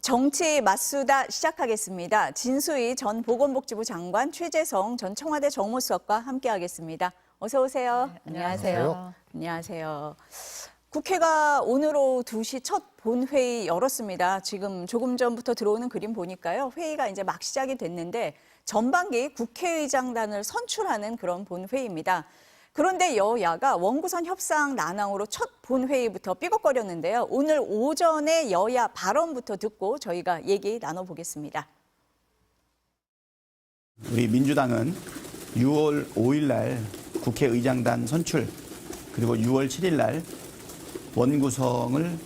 정치 맞수다 시작하겠습니다. 진수희 전 보건복지부 장관, 최재성 전 청와대 정무수석과 함께하겠습니다. 어서 오세요. 네, 안녕하세요. 안녕하세요. 국회가 오늘 오후 2시 첫 본회의 열었습니다. 지금 조금 전부터 들어오는 그림 보니까요. 회의가 이제 막 시작이 됐는데 전반기 국회의장단을 선출하는 그런 본회의입니다. 그런데 여야가 원구성 협상 난항으로 첫 본회의부터 삐걱거렸는데요. 오늘 오전에 여야 발언부터 듣고 저희가 얘기 나눠보겠습니다. 우리 민주당은 6월 5일 날 국회의장단 선출, 그리고 6월 7일 날 원구성을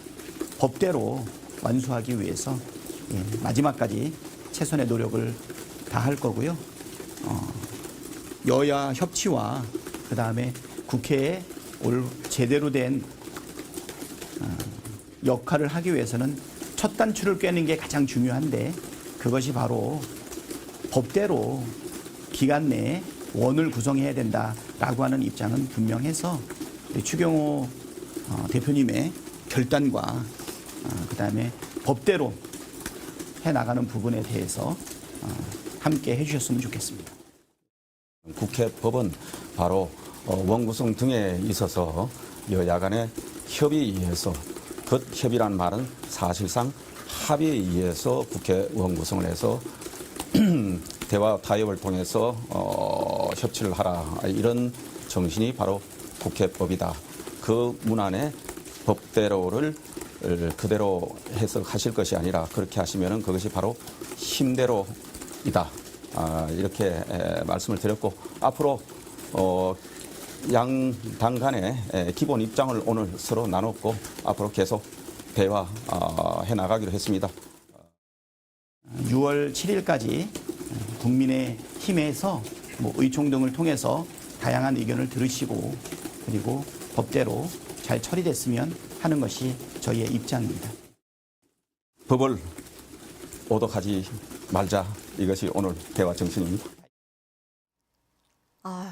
법대로 완수하기 위해서 마지막까지 최선의 노력을 다할 거고요. 여야 협치와 그다음에 국회에 제대로 된 역할을 하기 위해서는 첫 단추를 꿰는 게 가장 중요한데, 그것이 바로 법대로 기간 내에 원을 구성해야 된다라고 하는 입장은 분명해서 추경호 대표님의 결단과 그다음에 법대로 해나가는 부분에 대해서 함께 해주셨으면 좋겠습니다. 국회법은 바로 원구성 등에 있어서 여야 간의 협의에 의해서, 그 협의란 말은 사실상 합의에 의해서 국회 원구성을 해서 대화 타협을 통해서 협치를 하라, 이런 정신이 바로 국회법이다. 그 문안에 법대로를 그대로 해석하실 것이 아니라 그렇게 하시면은 그것이 바로 힘대로이다. 이렇게 말씀을 드렸고, 앞으로 양당 간의 기본 입장을 오늘 서로 나눴고 앞으로 계속 대화해 나가기로 했습니다. 6월 7일까지 국민의힘에서 의총 등을 통해서 다양한 의견을 들으시고, 그리고 법대로 잘 처리됐으면 하는 것이 저희의 입장입니다. 법을 오독하지 말자, 이것이 오늘 대화 정신입니다.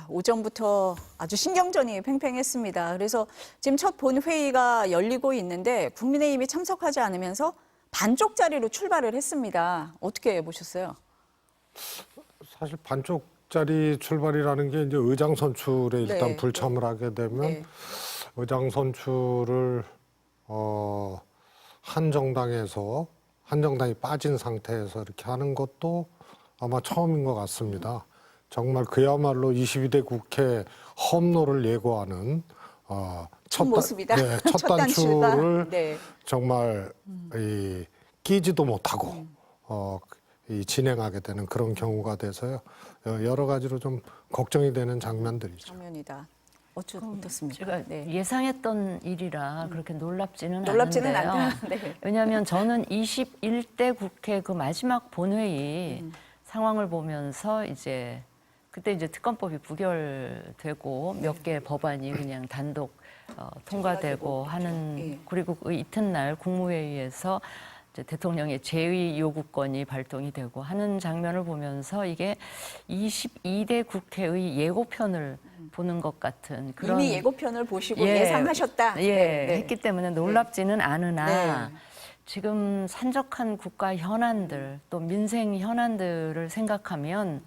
오전부터 아주 신경전이 팽팽했습니다. 그래서 지금 첫 본회의가 열리고 있는데 국민의힘이 참석하지 않으면서 반쪽짜리로 출발을 했습니다. 어떻게 보셨어요? 사실 반쪽짜리 출발이라는 게 이제 의장 선출에 일단 네, 불참을 하게 되면 네. 의장 선출을 한 정당이 빠진 상태에서 이렇게 하는 것도 아마 처음인 것 같습니다. 정말 그야말로 22대 국회 험로를 예고하는 첫 모습이다. 첫 단추를 네. 정말 끼지도 못하고 진행하게 되는 그런 경우가 돼서요. 여러 가지로 좀 걱정이 되는 장면들이죠. 장면이다. 어떻습니까? 제가 예상했던 일이라 그렇게 놀랍지는 놀랍지는 않은데요. 않다. 네. 왜냐하면 저는 21대 국회 그 마지막 본회의 상황을 보면서 그때 특검법이 부결되고 몇 개 법안이 그냥 단독 통과되고 하는, 그리고 그 이튿날 국무회의에서 이제 대통령의 재의 요구권이 발동이 되고 하는 장면을 보면서 이게 22대 국회의 예고편을 보는 것 같은 그런, 이미 예고편을 보시고 예상하셨다. 네. 했기 때문에 놀랍지는 않으나 네. 지금 산적한 국가 현안들 또 민생 현안들을 생각하면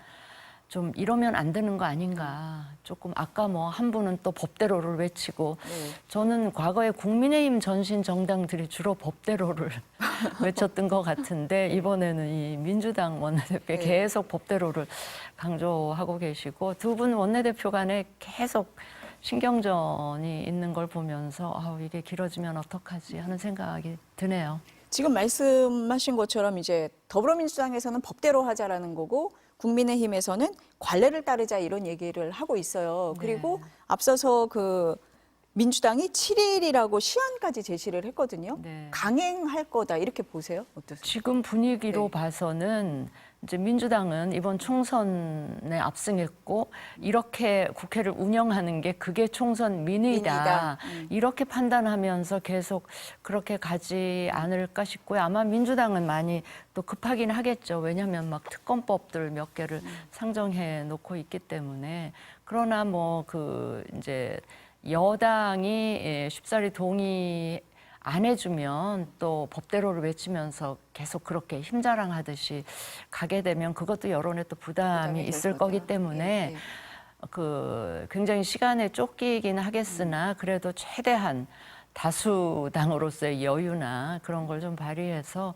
좀 이러면 안 되는 거 아닌가. 조금 아까 한 분은 또 법대로를 외치고, 저는 과거에 국민의힘 전신 정당들이 주로 법대로를 외쳤던 것 같은데 이번에는 이 민주당 원내대표 계속 법대로를 강조하고 계시고, 두 분 원내대표 간에 계속 신경전이 있는 걸 보면서 이게 길어지면 어떡하지 하는 생각이 드네요. 지금 말씀하신 것처럼 이제 더불어민주당에서는 법대로 하자라는 거고 국민의힘에서는 관례를 따르자 이런 얘기를 하고 있어요. 그리고 앞서서 그 민주당이 7일이라고 시한까지 제시를 했거든요. 네. 강행할 거다 이렇게 보세요? 어떠세요? 지금 분위기로 네. 봐서는 이제 민주당은 이번 총선에 압승했고 이렇게 국회를 운영하는 게 그게 총선 민의다. 이렇게 판단하면서 계속 그렇게 가지 않을까 싶고요. 아마 민주당은 많이 또 급하긴 하겠죠. 왜냐하면 막 특검법들 몇 개를 상정해 놓고 있기 때문에. 그러나 이제 여당이 쉽사리 동의 안 해주면 또 법대로를 외치면서 계속 그렇게 힘자랑하듯이 가게 되면 그것도 여론에 또 부담이 있을 될 거기 거다. 때문에 예, 예. 그 굉장히 시간에 쫓기긴 하겠으나 그래도 최대한 다수당으로서의 여유나 그런 걸 좀 발휘해서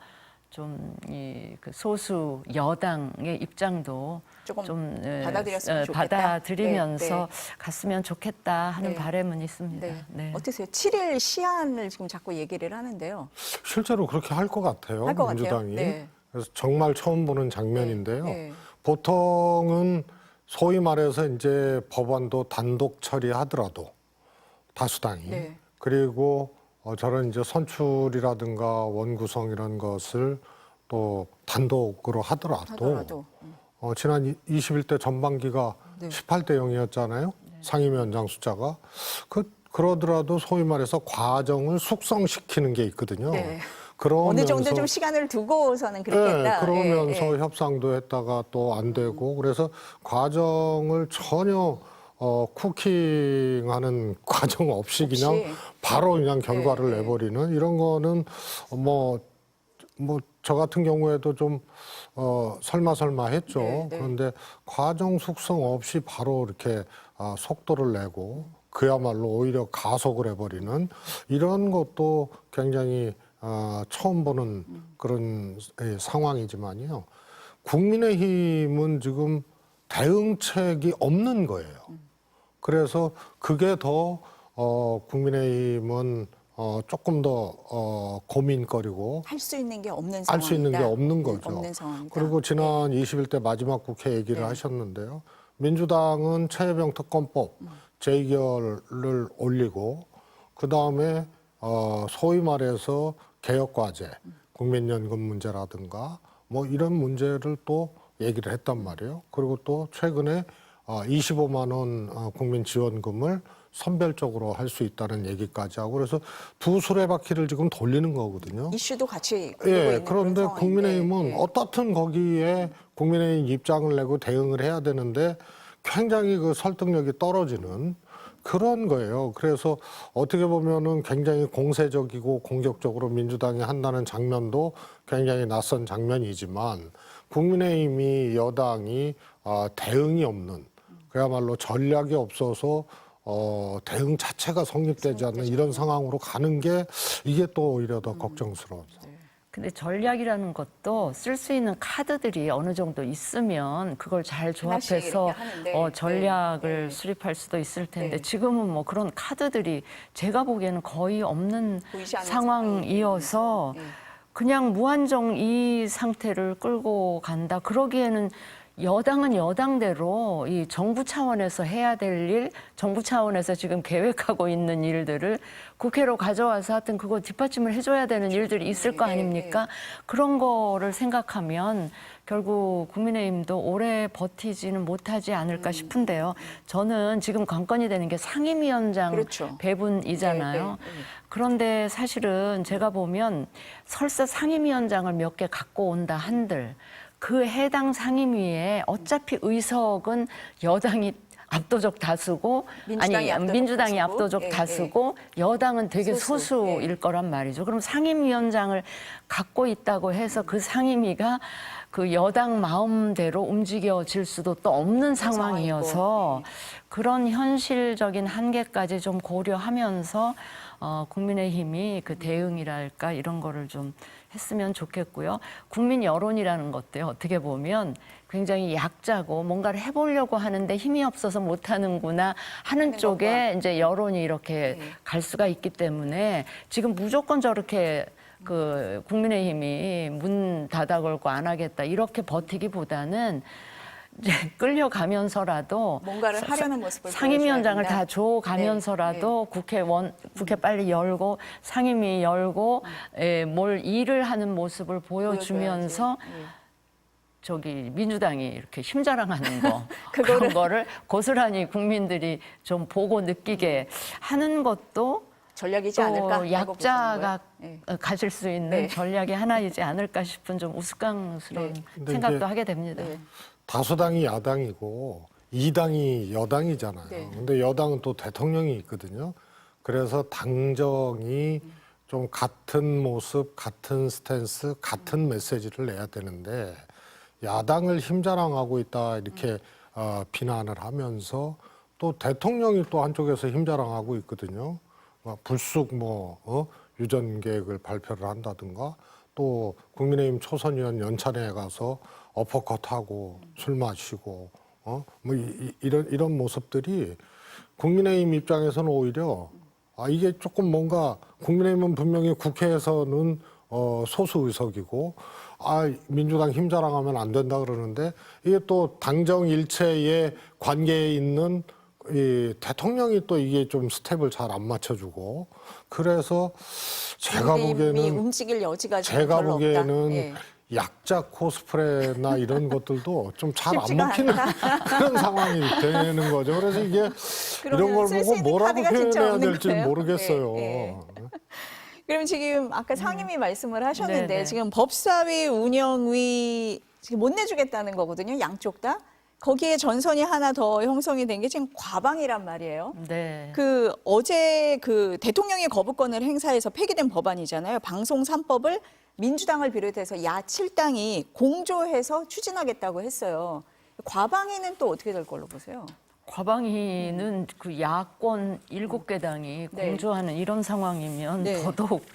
좀 이 그 소수 여당의 입장도 조금 좀 받아들였으면 좋겠다. 받아들이면서 네, 갔으면 좋겠다 하는 네. 바람은 있습니다. 네. 네. 어떠세요? 7일 시한을 지금 자꾸 얘기를 하는데요. 실제로 그렇게 할 것 같아요. 할것 같아요. 민주당이. 네. 그래서 정말 처음 보는 장면인데요. 네. 보통은 소위 말해서 이제 법안도 단독 처리하더라도 다수당이 네. 그리고 저런 이제 선출이라든가 원구성 이런 것을 또 단독으로 하더라도 지난 21대 전반기가 네. 18대 0이었잖아요. 상임위원장 숫자가. 그러더라도 소위 말해서 과정을 숙성시키는 게 있거든요. 네. 그러면서 어느 정도 좀 시간을 두고서는 그렇겠다. 네, 그러면서 예, 예. 협상도 했다가 또 안 되고 그래서 과정을 전혀 쿠킹하는 과정 없이 그냥 바로 그냥 결과를 네, 내버리는 이런 거는 뭐 저 같은 경우에도 좀 설마 했죠. 네, 네. 그런데 과정 숙성 없이 바로 이렇게 속도를 내고 그야말로 오히려 가속을 해버리는 이런 것도 굉장히 처음 보는 그런 상황이지만요. 국민의힘은 지금 대응책이 없는 거예요. 그래서 그게 더 국민의힘은 조금 더 고민거리고 할 수 있는 게 없는 상황이다. 알 수 있는 게 없는 거죠. 없는 상황이다. 그리고 지난 21대 마지막 국회 얘기를 하셨는데요. 민주당은 최혜병 특검법 재의결을 올리고 그다음에 소위 말해서 개혁과제, 국민연금 문제라든가 뭐 이런 문제를 또 얘기를 했단 말이에요. 그리고 또 최근에 25만 원 국민지원금을 선별적으로 할 수 있다는 얘기까지 하고 그래서 두 수레바퀴를 지금 돌리는 거거든요. 이슈도 같이 끌고 예, 있는 그런데 그런 상황인데, 국민의힘은 예. 어떻든 거기에 국민의힘 입장을 내고 대응을 해야 되는데 굉장히 그 설득력이 떨어지는 그런 거예요. 그래서 어떻게 보면은 굉장히 공세적이고 공격적으로 민주당이 한다는 장면도 굉장히 낯선 장면이지만 국민의힘이 여당이 대응이 없는 그야말로 전략이 없어서 대응 자체가 성립되지 않는 이런 상황으로 가는 게 이게 또 오히려 더 걱정스러운. 근데 전략이라는 것도 쓸 수 있는 카드들이 어느 정도 있으면 그걸 잘 하나씩 조합해서 이렇게 하는데, 전략을 네. 수립할 수도 있을 텐데 네. 지금은 뭐 그런 카드들이 제가 보기에는 거의 없는 보이지 않는 상황이어서 상황이군요. 네. 그냥 무한정 이 상태를 끌고 간다. 그러기에는 여당은 여당대로 이 정부 차원에서 해야 될 일, 정부 차원에서 지금 계획하고 있는 일들을 국회로 가져와서 하여튼 그거 뒷받침을 해줘야 되는 일들이 있을 거 아닙니까? 그런 거를 생각하면 결국 국민의힘도 오래 버티지는 못하지 않을까 싶은데요. 저는 지금 관건이 되는 게 상임위원장 그렇죠. 배분이잖아요. 네. 그런데 사실은 제가 보면 설사 상임위원장을 몇 개 갖고 온다 한들 그 해당 상임위에 어차피 의석은 여당이 압도적 다수고 민주당이 압도적 예, 다수고 여당은 되게 소수일 거란 말이죠. 그럼 상임위원장을 갖고 있다고 해서 그 상임위가 그 여당 마음대로 움직여질 수도 또 없는 상황이어서 그런 현실적인 한계까지 좀 고려하면서 국민의힘이 그 대응이랄까 이런 거를 좀 했으면 좋겠고요. 국민 여론이라는 것도 어떻게 보면 굉장히 약자고 뭔가를 해보려고 하는데 힘이 없어서 못하는구나 하는 쪽에 이제 여론이 이렇게 갈 수가 있기 때문에 지금 무조건 저렇게 그 국민의힘이 문 닫아 걸고 안 하겠다 이렇게 버티기보다는 이제 끌려가면서라도 뭔가를 하려는 모습을 상임위원장을 보여줘야 다 줘가면서라도 국회 빨리 열고 상임위 열고 뭘 일을 하는 모습을 보여주면서 저기 민주당이 이렇게 힘자랑하는 거 그런 거를 고스란히 국민들이 좀 보고 느끼게 하는 것도 전략이지 않을까? 또 약자가 네. 가질 수 있는 전략이 하나이지 않을까 싶은 좀 우스꽝스러운 근데 생각도 이게 하게 됩니다. 다수당이 야당이고 2당이 여당이잖아요. 네. 근데 여당은 또 대통령이 있거든요. 그래서 당정이 좀 같은 모습, 같은 스탠스, 같은 메시지를 내야 되는데 야당을 힘자랑하고 있다 이렇게 비난을 하면서 또 대통령이 또 한쪽에서 힘자랑하고 있거든요. 막 불쑥 유전 계획을 발표를 한다든가 또 국민의힘 초선의원 연찬회에 가서 어퍼컷하고 술 마시고 이런 모습들이 국민의힘 입장에서는 오히려 이게 조금 뭔가 국민의힘은 분명히 국회에서는 소수 의석이고 민주당 힘자랑하면 안 된다 그러는데 이게 또 당정 일체의 관계에 있는 이 대통령이 또 이게 좀 스텝을 잘 안 맞춰주고 그래서 제가 보기에는 움직일 여지가 지금 제가 별로 보기에는 없다. 예. 약자 코스프레나 이런 것들도 좀 잘 안 쉽지가 먹히는 그런 상황이 되는 거죠. 그래서 이게 이런 그러면 걸 쓸 수 보고 있는 뭐라고 카드가 진짜 표현해야 없는 될지 거예요? 모르겠어요. 네, 그럼 지금 아까 상임위 말씀을 하셨는데 네, 네. 지금 법사위 운영위 지금 못 내주겠다는 거거든요. 양쪽 다. 거기에 전선이 하나 더 형성이 된 게 지금 과방이란 말이에요. 네. 그 어제 그 대통령이 거부권을 행사해서 폐기된 법안이잖아요. 방송 3법을 민주당을 비롯해서 야 7당이 공조해서 추진하겠다고 했어요. 과방위는 또 어떻게 될 걸로 보세요? 과방위는 그 야권 7개 당이 네. 공조하는 이런 상황이면 네.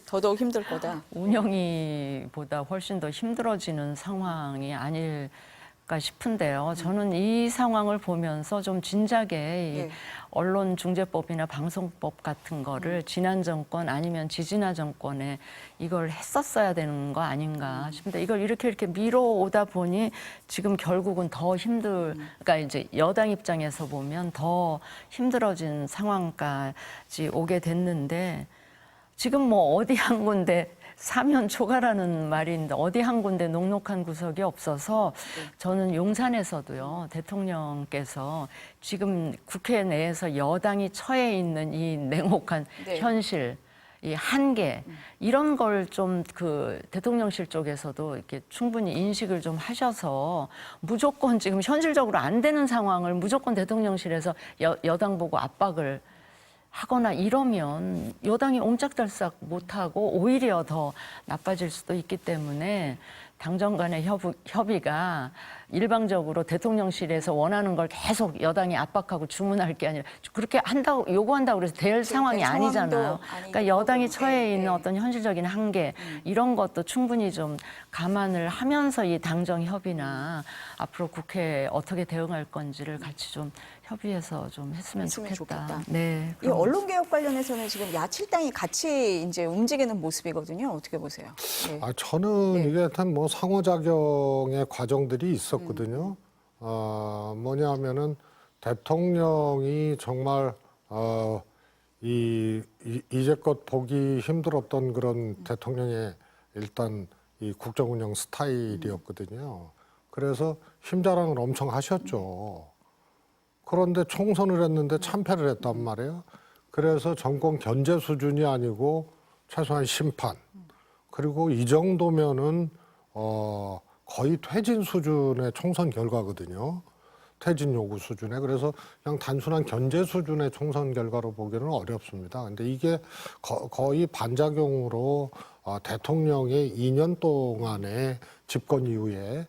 더더욱 힘들 거다. 운영이보다 훨씬 더 힘들어지는 상황이 아닐까 싶은데요. 저는 이 상황을 보면서 좀 진작에 이 네. 언론중재법이나 방송법 같은 거를 지난 정권 아니면 지지난 정권에 이걸 했었어야 되는 거 아닌가 싶은데 이걸 이렇게 미뤄오다 보니 지금 결국은 더 그러니까 이제 여당 입장에서 보면 더 힘들어진 상황까지 오게 됐는데 지금 뭐 어디 한 군데 사면 초과라는 말인데 어디 한 군데 녹록한 구석이 없어서 저는 용산에서도요 대통령께서 지금 국회 내에서 여당이 처해 있는 이 냉혹한 네. 현실 이 한계 이런 걸 좀 그 대통령실 쪽에서도 이렇게 충분히 인식을 좀 하셔서 무조건 지금 현실적으로 안 되는 상황을 무조건 대통령실에서 여당 보고 압박을 하거나 이러면 여당이 옴짝달싹 못하고 오히려 더 나빠질 수도 있기 때문에 당정 간의 협의가 일방적으로 대통령실에서 원하는 걸 계속 여당이 압박하고 주문할 게 아니라 그렇게 요구한다고 그래서 될 상황이 아니잖아요. 그러니까 여당이 처해 있는 어떤 현실적인 한계 이런 것도 충분히 좀 감안을 하면서 이 당정 협의나 앞으로 국회에 어떻게 대응할 건지를 같이 좀 협의해서 좀 했으면 좋겠다. 네. 이 언론 개혁 관련해서는 지금 야 7당이 같이 이제 움직이는 모습이거든요. 어떻게 보세요? 네. 저는 이게 하여튼 뭐 상호작용의 과정들이 있었거든요. 뭐냐면은 대통령이 정말 이제껏 보기 힘들었던 그런 대통령의 일단 이 국정 운영 스타일이었거든요. 그래서 힘자랑을 엄청 하셨죠. 그런데 총선을 했는데 참패를 했단 말이에요. 그래서 정권 견제 수준이 아니고 최소한 심판. 그리고 이 정도면은 거의 퇴진 수준의 총선 결과거든요. 퇴진 요구 수준에. 그래서 그냥 단순한 견제 수준의 총선 결과로 보기는 어렵습니다. 근데 이게 거의 반작용으로 대통령의 2년 동안의 집권 이후에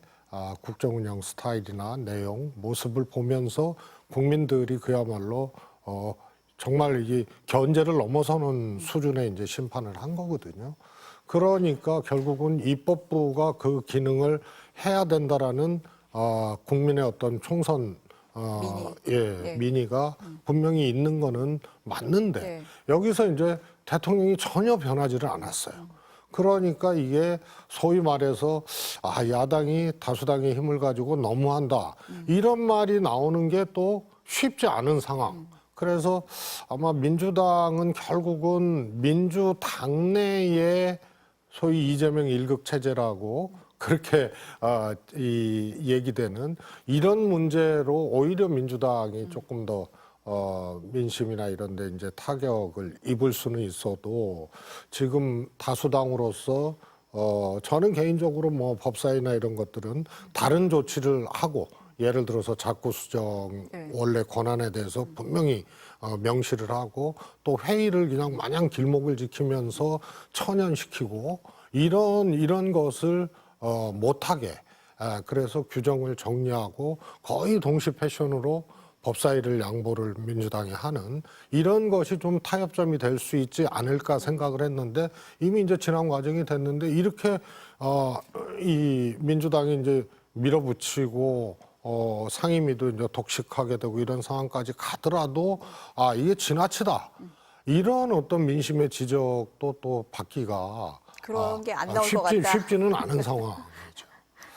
국정 운영 스타일이나 내용, 모습을 보면서 국민들이 그야말로 정말 이 견제를 넘어서는 수준의 이제 심판을 한 거거든요. 그러니까 결국은 입법부가 그 기능을 해야 된다라는 국민의 어떤 총선 민의가 분명히 있는 거는 맞는데 네. 여기서 이제 대통령이 전혀 변하지를 않았어요. 그러니까 이게 소위 말해서 야당이 다수당의 힘을 가지고 너무한다 이런 말이 나오는 게 또 쉽지 않은 상황. 그래서 아마 민주당은 결국은 민주당내의 소위 이재명 일극 체제라고 그렇게 얘기되는 이런 문제로 오히려 민주당이 조금 더 민심이나 이런 데 이제 타격을 입을 수는 있어도 지금 다수당으로서 저는 개인적으로 뭐 법사위나 이런 것들은 다른 조치를 하고 예를 들어서 자구 수정 네. 원래 권한에 대해서 분명히 명시를 하고 또 회의를 그냥 마냥 길목을 지키면서 천연시키고 이런 것을 못하게 그래서 규정을 정리하고 거의 동시 패션으로 법사위를 양보를 민주당이 하는 이런 것이 좀 타협점이 될 수 있지 않을까 생각을 했는데 이미 이제 지난 과정이 됐는데 이렇게 이 민주당이 이제 밀어붙이고 상임위도 이제 독식하게 되고 이런 상황까지 가더라도 이게 지나치다 이런 어떤 민심의 지적도 또 받기가 그런 게 안 나올 것 같다. 쉽지는 않은 상황이죠.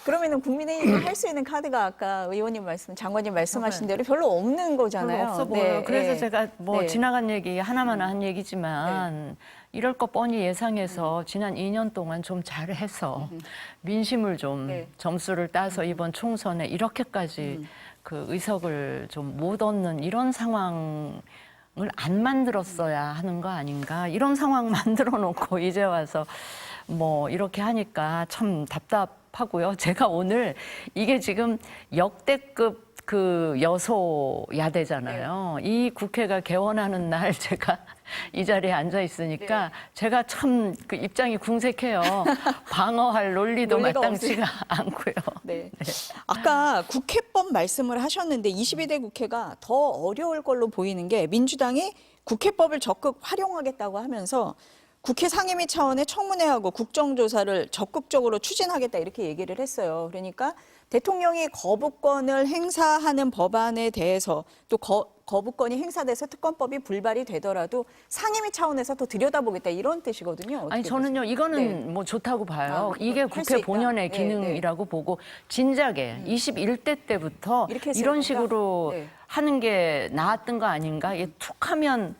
그러면은 국민의힘이 할 수 있는 카드가 아까 의원님 장관님 말씀하신 대로 별로 없는 거잖아요. 별로 없어 보여요. 그래서 제가 뭐 네. 지나간 얘기 하나만 한 얘기지만 이럴 거 뻔히 예상해서 지난 2년 동안 좀 잘해서 민심을 좀 네. 점수를 따서 이번 총선에 이렇게까지 그 의석을 좀 못 얻는 이런 상황을 안 만들었어야 하는 거 아닌가. 이런 상황 만들어 놓고 이제 와서 뭐 이렇게 하니까 참 답답하고요. 제가 오늘 이게 지금 역대급 그 여소야대잖아요. 이 국회가 개원하는 날 제가 이 자리에 앉아 있으니까 제가 참 그 입장이 궁색해요. 방어할 논리도 논리가 마땅치가 않고요. 네. 아까 국회법 말씀을 하셨는데 22대 국회가 더 어려울 걸로 보이는 게 민주당이 국회법을 적극 활용하겠다고 하면서 국회 상임위 차원의 청문회하고 국정조사를 적극적으로 추진하겠다 이렇게 얘기를 했어요. 그러니까 대통령이 거부권을 행사하는 법안에 대해서 또 거부권이 행사돼서 특검법이 불발이 되더라도 상임위 차원에서 더 들여다보겠다 이런 뜻이거든요. 어떻게 아니 저는요 보세요? 이거는 네. 뭐 좋다고 봐요. 그거 이게 할수 국회 있다. 본연의 네, 기능이라고 보고 진작에 21대 때부터 이렇게 했어야 이런 된다? 식으로 네. 하는 게 나았던 거 아닌가? 이게 툭하면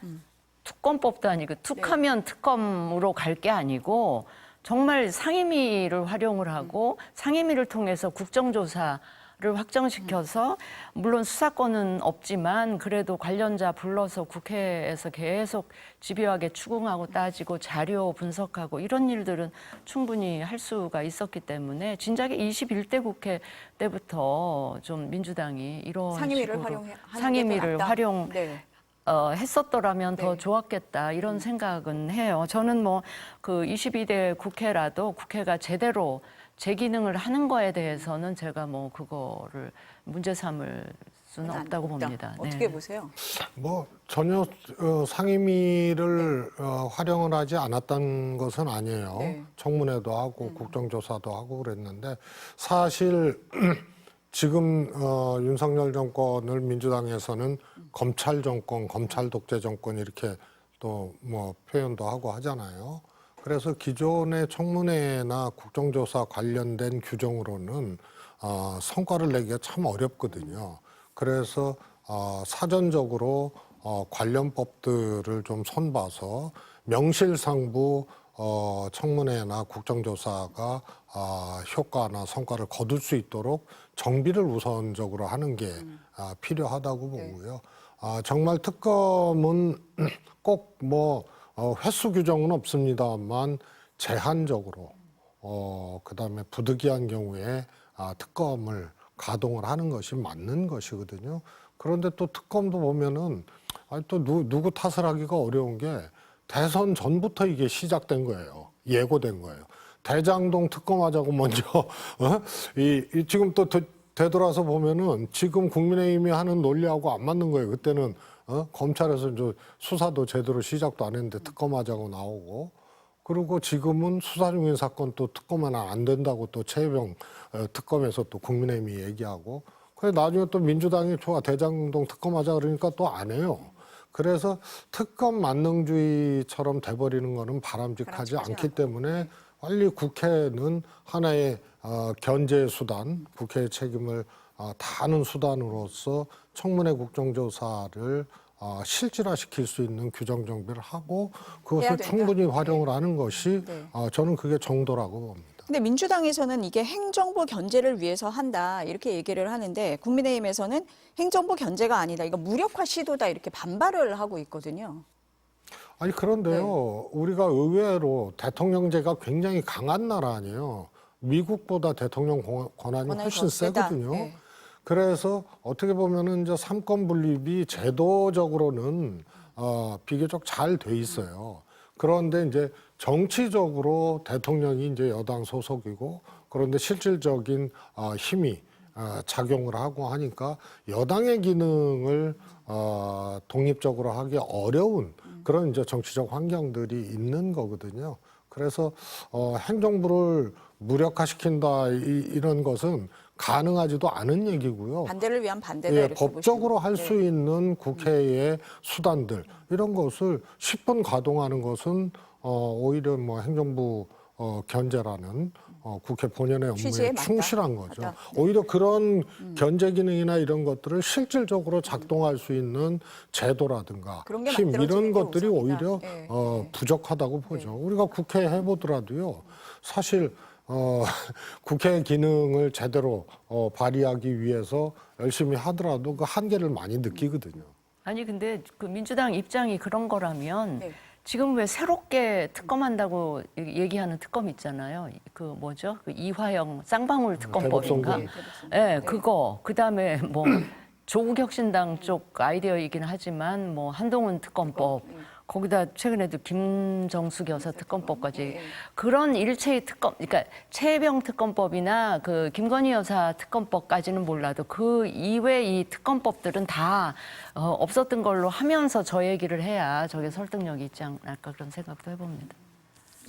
특검법도 아니고 툭하면 특검으로 갈 게 아니고 정말 상임위를 활용을 하고 상임위를 통해서 국정조사를 확정시켜서 물론 수사권은 없지만 그래도 관련자 불러서 국회에서 계속 집요하게 추궁하고 따지고 자료 분석하고 이런 일들은 충분히 할 수가 있었기 때문에 진작에 21대 국회 때부터 좀 민주당이 이런 상임위를 식으로 활용하는 게 더 상임위를 낫다. 활용 네. 했었더라면 더 네. 좋았겠다 이런 생각은 해요. 저는 뭐 그 22대 국회라도 국회가 제대로 제 기능을 하는 거에 대해서는 제가 뭐 그거를 문제 삼을 수는 없다고 봅니다. 어떻게 보세요? 뭐 전혀 상임위를 활용을 하지 않았던 것은 아니에요. 네. 청문회도 하고 국정조사도 하고 그랬는데 사실 지금 윤석열 정권을 민주당에서는 검찰 정권, 검찰 독재 정권 이렇게 또 뭐 표현도 하고 하잖아요. 그래서 기존의 청문회나 국정조사 관련된 규정으로는 성과를 내기가 참 어렵거든요. 그래서 사전적으로 관련 법들을 좀 손봐서 명실상부 청문회나 국정조사가 효과나 성과를 거둘 수 있도록 정비를 우선적으로 하는 게 필요하다고 보고요. 정말 특검은 꼭 뭐 횟수 규정은 없습니다만 제한적으로 그다음에 부득이한 경우에 특검을 가동을 하는 것이 맞는 것이거든요. 그런데 또 특검도 보면은 또 누구 탓을 하기가 어려운 게 대선 전부터 이게 시작된 거예요. 예고된 거예요. 대장동 특검하자고 먼저 지금 또 되돌아서 보면은 지금 국민의힘이 하는 논리하고 안 맞는 거예요. 그때는 검찰에서 이제 수사도 제대로 시작도 안 했는데 특검하자고 나오고 그리고 지금은 수사 중인 사건 또 특검하면 안 된다고 또 최혜병 특검에서 또 국민의힘이 얘기하고 그래 나중에 또 민주당이 좋아 대장동 특검하자 그러니까 또 안 해요. 그래서 특검 만능주의처럼 돼버리는 거는 바람직하지 않기 때문에 빨리 국회는 하나의 견제 수단, 국회의 책임을 다하는 수단으로서 청문회 국정조사를 실질화시킬 수 있는 규정 정비를 하고 그것을 충분히 활용을 하는 것이 저는 그게 정도라고 봅니다. 근데 민주당에서는 이게 행정부 견제를 위해서 한다 이렇게 얘기를 하는데 국민의힘에서는 행정부 견제가 아니다. 이거 무력화 시도다 이렇게 반발을 하고 있거든요. 아니 그런데요. 우리가 의외로 대통령제가 굉장히 강한 나라 아니에요. 미국보다 대통령 권한이 훨씬 세다. 세거든요. 네. 그래서 어떻게 보면은 이제 삼권 분립이 제도적으로는 비교적 잘 돼 있어요. 그런데 이제 정치적으로 대통령이 이제 여당 소속이고 그런데 실질적인 힘이 작용을 하고 하니까 여당의 기능을 독립적으로 하기 어려운 그런 이제 정치적 환경들이 있는 거거든요. 그래서 행정부를 무력화시킨다 이런 것은 가능하지도 않은 얘기고요. 반대를 위한 반대다 예, 이렇게 법적으로 보시면. 할 수 있는 국회의 수단들 이런 것을 10분 가동하는 것은 오히려 뭐 행정부 견제라는 국회 본연의 취지에 업무에 맞다. 충실한 거죠. 맞다. 오히려 그런 견제 기능이나 이런 것들을 실질적으로 작동할 수 있는 제도라든가 그런 게 힘 만들어지는 이런 게 것들이 우선이다. 오히려 예, 부족하다고 보죠. 우리가 국회 해보더라도요. 사실 국회 기능을 제대로 발휘하기 위해서 열심히 하더라도 그 한계를 많이 느끼거든요. 아니 근데 그 민주당 입장이 그런 거라면 네. 지금 왜 새롭게 특검한다고 얘기하는 특검 있잖아요. 그 뭐죠? 그 이화영 쌍방울 특검법인가? 대법선고. 네, 그거. 그다음에 뭐 조국 혁신당 쪽 아이디어이긴 하지만 뭐 한동훈 특검법. 거기다 최근에도 김정숙 여사 특검법까지 그런 일체의 특검, 그러니까 최혜병 특검법이나 그 김건희 여사 특검법까지는 몰라도 그 이외 이 특검법들은 다 없었던 걸로 하면서 저 얘기를 해야 저게 설득력이 있지 않을까 그런 생각도 해봅니다.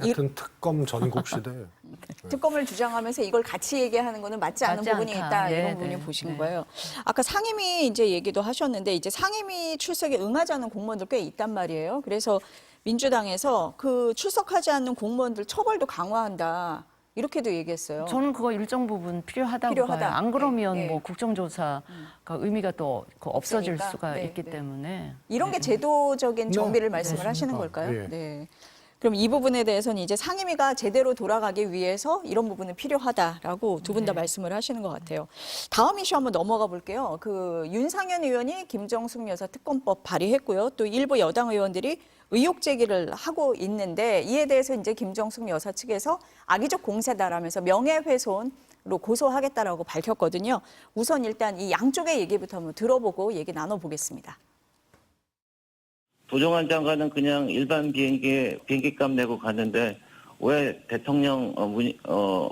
하여튼 특검 전국 시대예요. 특검을 주장하면서 이걸 같이 얘기하는 거는 맞지 않은 맞지 부분이 않다. 있다 네, 이런 부분이 네, 보신 네. 거예요. 아까 상임위 이제 얘기도 하셨는데 이제 상임위 출석에 응하지 않는 공무원들 꽤 있단 말이에요. 그래서 민주당에서 그 출석하지 않는 공무원들 처벌도 강화한다 이렇게도 얘기했어요. 저는 그거 일정 부분 필요하다고 필요하다. 봐요. 안 그러면 네, 네. 뭐 국정조사가 의미가 또 없어질 없으니까. 수가 네, 있기 네. 때문에 이런 게 제도적인 정비를 네, 말씀을 하시는 그렇습니다. 걸까요? 예. 네. 그럼 이 부분에 대해서는 이제 상임위가 제대로 돌아가기 위해서 이런 부분은 필요하다라고 두 분 다 말씀을 하시는 것 같아요. 다음 이슈 한번 넘어가 볼게요. 그 윤상현 의원이 김정숙 여사 특검법 발의했고요. 또 일부 여당 의원들이 의혹 제기를 하고 있는데 이에 대해서 이제 김정숙 여사 측에서 악의적 공세다라면서 명예훼손으로 고소하겠다라고 밝혔거든요. 우선 일단 이 양쪽의 얘기부터 한번 들어보고 얘기 나눠보겠습니다. 도종환 장관은 그냥 일반 비행기에 비행기값 내고 갔는데 왜 대통령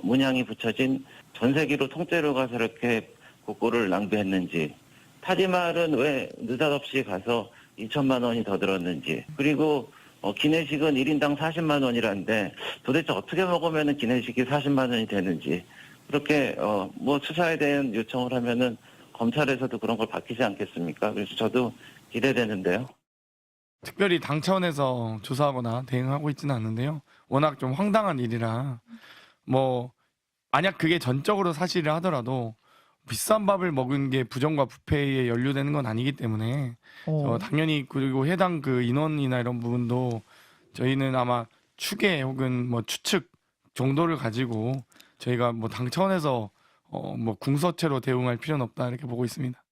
문양이 붙여진 전세기로 통째로 가서 이렇게 국고를 낭비했는지, 타지말은 왜 느닷없이 가서 2천만 원이 더 들었는지, 그리고 기내식은 1인당 40만 원이라는데 도대체 어떻게 먹으면 기내식이 40만 원이 되는지, 그렇게 뭐 수사에 대한 요청을 하면은 검찰에서도 그런 걸 밝히지 않겠습니까? 그래서 저도 기대되는데요. 특별히 당 차원에서 조사하거나 대응하고 있지는 않는데요. 워낙 좀 황당한 일이라 뭐 만약 그게 전적으로 사실을 하더라도 비싼 밥을 먹은 게 부정과 부패에 연루되는 건 아니기 때문에 당연히 그리고 해당 그 인원이나 이런 부분도 저희는 아마 추계 혹은 뭐 추측 정도를 가지고 저희가 뭐 당 차원에서 뭐 궁서체로 대응할 필요는 없다 이렇게 보고 있습니다.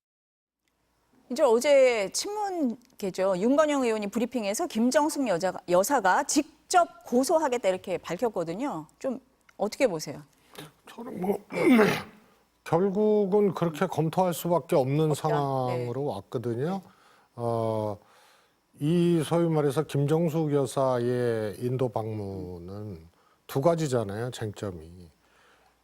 이제 어제 친문계죠. 윤건영 의원이 브리핑에서 김정숙 여사가 직접 고소하겠다 이렇게 밝혔거든요. 좀 어떻게 보세요? 저는 뭐 결국은 그렇게 검토할 수밖에 없는 없다. 상황으로 왔거든요. 이 소위 말해서 김정숙 여사의 인도 방문은 두 가지잖아요, 쟁점이.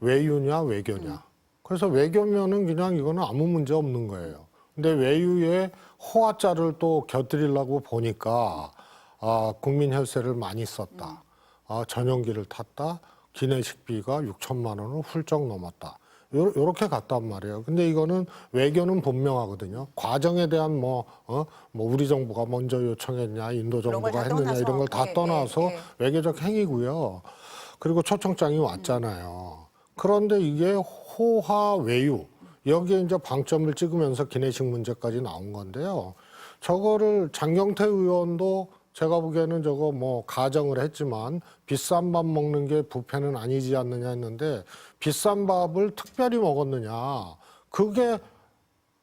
외유냐 외교냐. 그래서 외교면은 그냥 이거는 아무 문제 없는 거예요. 근데 외유에 호화자를 또 곁들이려고 보니까 국민 혈세를 많이 썼다. 전용기를 탔다. 기내식비가 6천만 원을 훌쩍 넘었다. 요렇게 갔단 말이에요. 근데 이거는 외교는 분명하거든요. 과정에 대한 뭐 우리 정부가 먼저 요청했냐, 인도 그런 걸 정부가 다 했느냐 이런 걸 다 예, 떠나서 예, 예. 외교적 행위고요. 그리고 초청장이 왔잖아요. 그런데 이게 호화 외유 여기에 이제 방점을 찍으면서 기내식 문제까지 나온 건데요. 저거를 장경태 의원도 제가 보기에는 저거 뭐 가정을 했지만 비싼 밥 먹는 게 부패는 아니지 않느냐 했는데 비싼 밥을 특별히 먹었느냐. 그게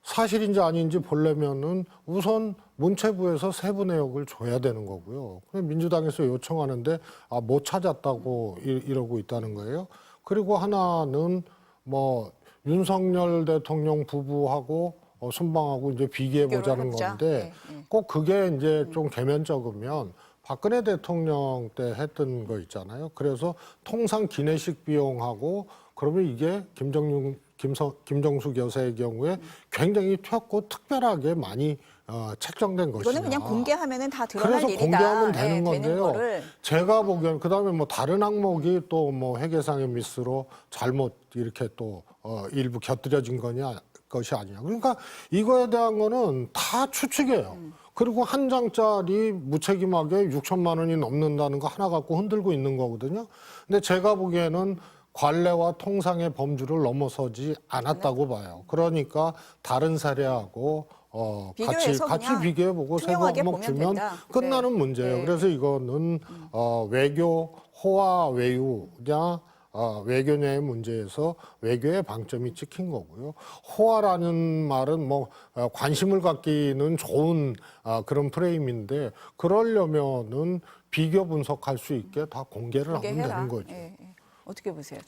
사실인지 아닌지 보려면은 우선 문체부에서 세부 내역을 줘야 되는 거고요. 민주당에서 요청하는데 못 찾았다고 이러고 있다는 거예요. 그리고 하나는 뭐 윤석열 대통령 부부하고 순방하고 이제 비교해 보자는 해보자. 건데 네. 꼭 그게 이제 좀 개면적이면 박근혜 대통령 때 했던 거 있잖아요. 그래서 통상 기내식 비용하고 그러면 이게 김정숙 여사의 경우에 굉장히 튀었고 특별하게 많이 책정된 것이냐. 이거는 그냥 공개하면은 다 드러날 그래서 일이다. 공개하면 되는 네, 건데요. 거를. 제가 보기엔 그다음에 뭐 다른 항목이 또 뭐 회계상의 미스로 잘못 이렇게 또 일부 곁들여진 것이 아니냐. 그러니까 이거에 대한 거는 다 추측이에요. 그리고 한 장짜리 무책임하게 6천만 원이 넘는다는 거 하나 갖고 흔들고 있는 거거든요. 근데 제가 보기에는 관례와 통상의 범주를 넘어서지 않았다고 봐요. 그러니까 다른 사례하고 비교해서 같이 그냥 비교해보고 세부 투명하게 항목 보면 주면 된다. 끝나는 네. 문제예요. 네. 그래서 이거는 외교 호화 외유냐 외교냐의 문제에서 외교의 방점이 찍힌 거고요. 호화라는 말은 뭐 관심을 갖기는 좋은 그런 프레임인데 그러려면은 비교 분석할 수 있게 다 공개를 하면 공개해라. 되는 거죠. 예, 예. 어떻게 보세요?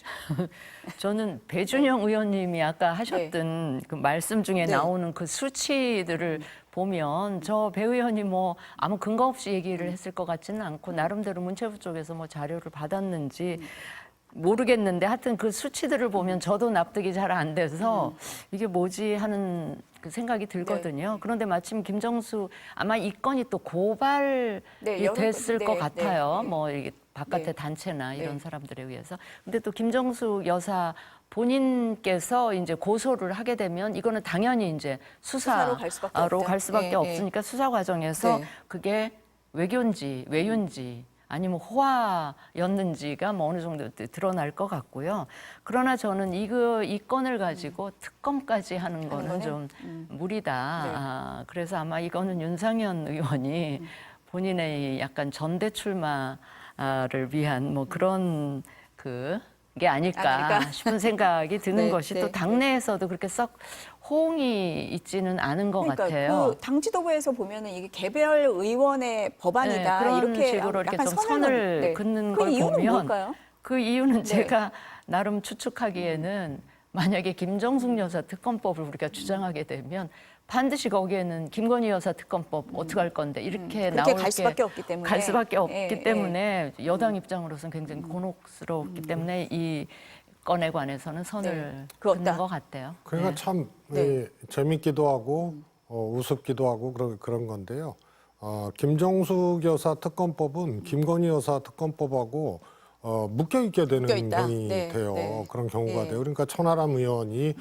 저는 배준영 의원님이 아까 하셨던 그 말씀 중에 네. 나오는 그 수치들을 보면 저 배 의원이 뭐 아무 근거 없이 얘기를 했을 것 같지는 않고 나름대로 문체부 쪽에서 뭐 자료를 받았는지 모르겠는데 하여튼 그 수치들을 보면 저도 납득이 잘 안 돼서 이게 뭐지 하는 그 생각이 들거든요. 그런데 마침 김정수 아마 이 건이 또 고발이 네, 여러 됐을 건, 것 네, 같아요. 네. 뭐 이게 바깥의 네. 단체나 이런 네. 사람들에 의해서. 근데 또 김정수 여사 본인께서 이제 고소를 하게 되면 이거는 당연히 이제 수사로 수사로 갈 수밖에 갈 수밖에 없다. 네, 없으니까 수사 과정에서 네. 그게 외교인지 외유인지 아니면 호화였는지가 뭐 어느 정도 드러날 것 같고요. 그러나 저는 이 건을 가지고 특검까지 하는 거는 좀 무리다. 네. 그래서 아마 이거는 윤상현 의원이 본인의 약간 전대 출마를 위한 뭐 그런 그게 아닐까 싶은 생각이 드는 네, 것이 네, 또 당내에서도 그렇게 썩 호응이 있지는 않은 것 그러니까 같아요. 그 당 지도부에서 보면은 이게 개별 의원의 법안이다 네, 그런 이렇게 식으로 이렇게 약간 좀 선을 선을 네. 긋는 그 걸 이유는 보면 뭘까요? 그 이유는 네. 제가 나름 추측하기에는 만약에 김정숙 여사 특검법을 우리가 주장하게 되면 반드시 거기에는 김건희 여사 특검법 어떻게 할 건데 이렇게 그렇게 나올 갈 수밖에 없기 때문에. 갈 수밖에 없기 예, 때문에 여당 입장으로서는 굉장히 곤혹스럽기 때문에 이 건에 관해서는 선을 네. 그렇다. 긋는 것 같아요. 그러니까 네. 참 네. 재밌기도 하고 우습기도 하고 그런 건데요. 김정숙 여사 특검법은 김건희 여사 특검법하고 묶여 있게 되는 묶여있다. 경이 네, 돼요. 네. 그런 경우가 예. 돼요. 그러니까 천하람 의원이